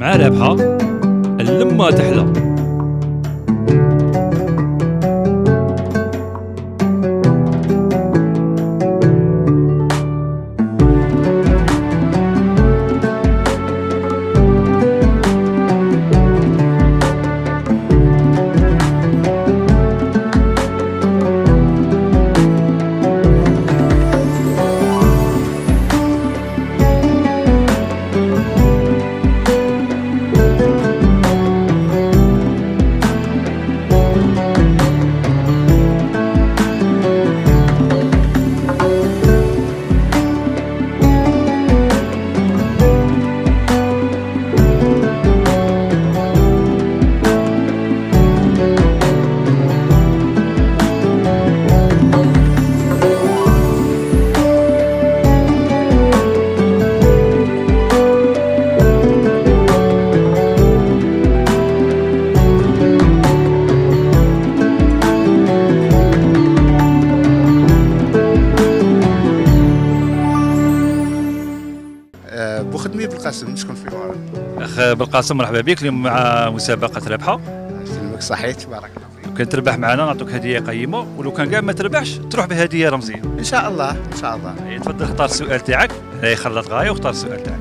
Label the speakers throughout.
Speaker 1: مع رابحة اللمة تحلى.
Speaker 2: بوخدمي بالقاسم نسكن في وارد.
Speaker 1: اخ بالقاسم مرحبا بك. اليوم مع مسابقه رابحه.
Speaker 2: يسلمك صحيت بارك الله فيك.
Speaker 1: لو كان تربح معنا نعطوك هديه قيمه، ولو كان كاع ما تربحش تروح بهديه رمزيه
Speaker 2: ان شاء الله ان شاء الله.
Speaker 1: تفضل اختار السؤال تاعك. هاي خلط غايه واختار السؤال تاعك.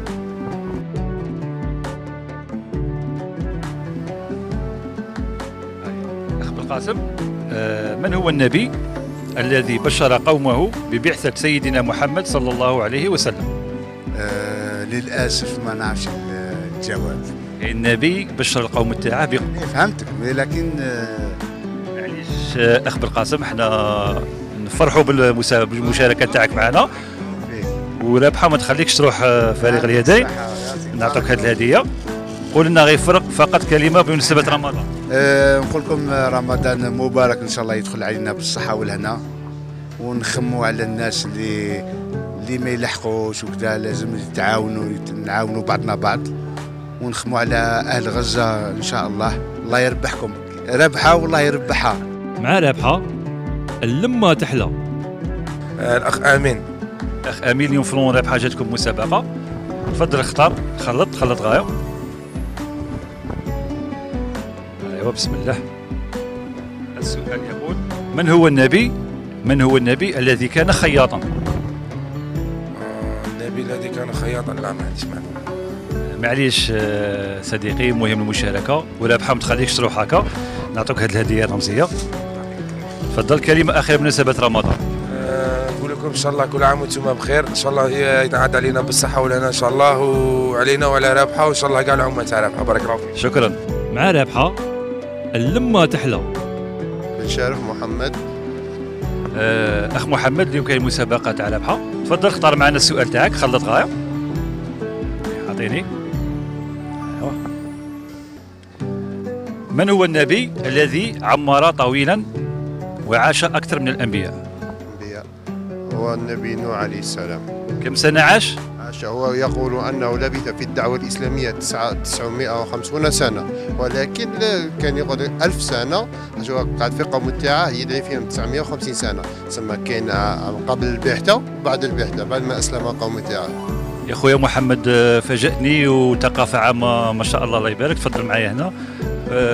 Speaker 1: اخ بالقاسم، من هو النبي الذي بشر قومه ببعثه سيدنا محمد صلى الله عليه وسلم؟
Speaker 2: للاسف ما نعرفش الجواب.
Speaker 1: النبي بشر القوم تاعه
Speaker 2: فهمتك لكن
Speaker 1: معليش اخ بالقاسم، احنا نفرحوا بالمشاركه تاعك معنا، ورابحه ما تخليكش تروح فارغ اليدين. نعطوك هذه الهديه. قول لنا غير فقط كلمه بمناسبه رمضان.
Speaker 2: نقول لكم رمضان مبارك ان شاء الله يدخل علينا بالصحه والهنا، ونخموا على الناس اللي ما يلحقوش وكذا، لازم نعاونوا بعضنا بعض، ونخموا على اهل غزه ان شاء الله. الله يربحكم رابحه والله يربحها.
Speaker 1: مع رابحه اللمه تحلى.
Speaker 3: الاخ امين.
Speaker 1: اخ امين، اليوم في رابحه جاتكم مسابقه. تفضل اختار خلط غايه. ايوا بسم الله. السؤال يقول: من هو النبي الذي كان خياطا؟
Speaker 3: النبي الذي كان خياطا؟ لا ما عنديش معلومه.
Speaker 1: معليش صديقي، مهم المشاركه، ورابحه ما تخليكش تروح هكا. نعطوك هذه الهديه الرمزيه. تفضل كلمه اخيره بمناسبه رمضان.
Speaker 3: نقول لكم ان شاء الله كل عام وانتم بخير، ان شاء الله يتعاد علينا بالصحه والهنا ان شاء الله، وعلينا وعلى رابحه، وان شاء الله كاع العمه تاع رابحه. بارك الله فيك.
Speaker 1: شكرا. مع رابحه اللمه تحلى.
Speaker 4: بن شارف محمد.
Speaker 1: اخ محمد، اليوم كاين مسابقه تاع رابحه. تفضل اختار معنا السؤال تاعك. خلط غايه. اعطيني. ايوا. من هو النبي الذي عمر طويلا وعاش اكثر من الانبياء؟
Speaker 4: هو النبي نوح عليه السلام.
Speaker 1: كم سنه عاش؟
Speaker 4: هو يقول أنه لبث في الدعوة الإسلامية 950 سنة، ولكن كان يقول 1000 سنة. قاعد في القوم تاعه يدعي فيهم 950 سنة. تسمى كاين قبل البعثة وبعد البعثة، بعد ما أسلم القوم تاعه.
Speaker 1: يا خويا محمد، فاجأتني وثقافة عامة ما شاء الله، الله يبارك. تفضل معايا هنا.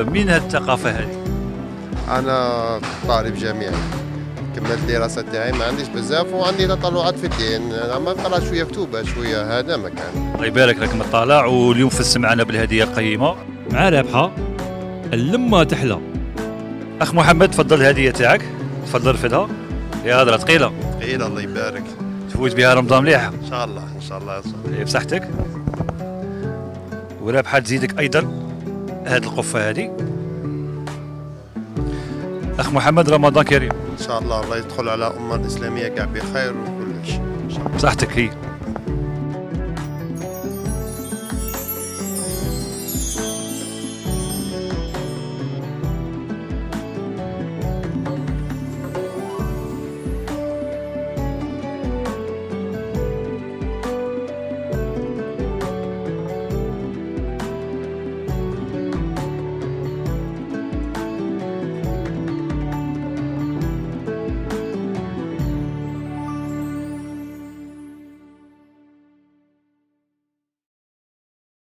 Speaker 1: مين هذه الثقافة هذه؟
Speaker 4: أنا طالب جامعي، كملت الدراسة تاعي، ما عنديش بزاف وعندي تطلعات في الدين. ما طلعت شوية كتوبة شوية، هذا مكان.
Speaker 1: الله يبارك لك مطالع، واليوم فزت معنا بالهدية القيمة. مع رابحة اللمة تحلى. أخ محمد، تفضل الهدية تاعك. تفضل رفدها. يا هضرة ثقيلة.
Speaker 4: ثقيلة الله يبارك.
Speaker 1: تفوت بها رمضان مليح.
Speaker 4: إن شاء الله إن شاء الله.
Speaker 1: بصحتك. ورابحة تزيدك أيضا هذه القفة هذه. أخ محمد، رمضان كريم.
Speaker 4: ان شاء الله. الله يدخل على الامه الاسلاميه كاع بخير وكلش ان شاء الله.
Speaker 1: بصحتك هي.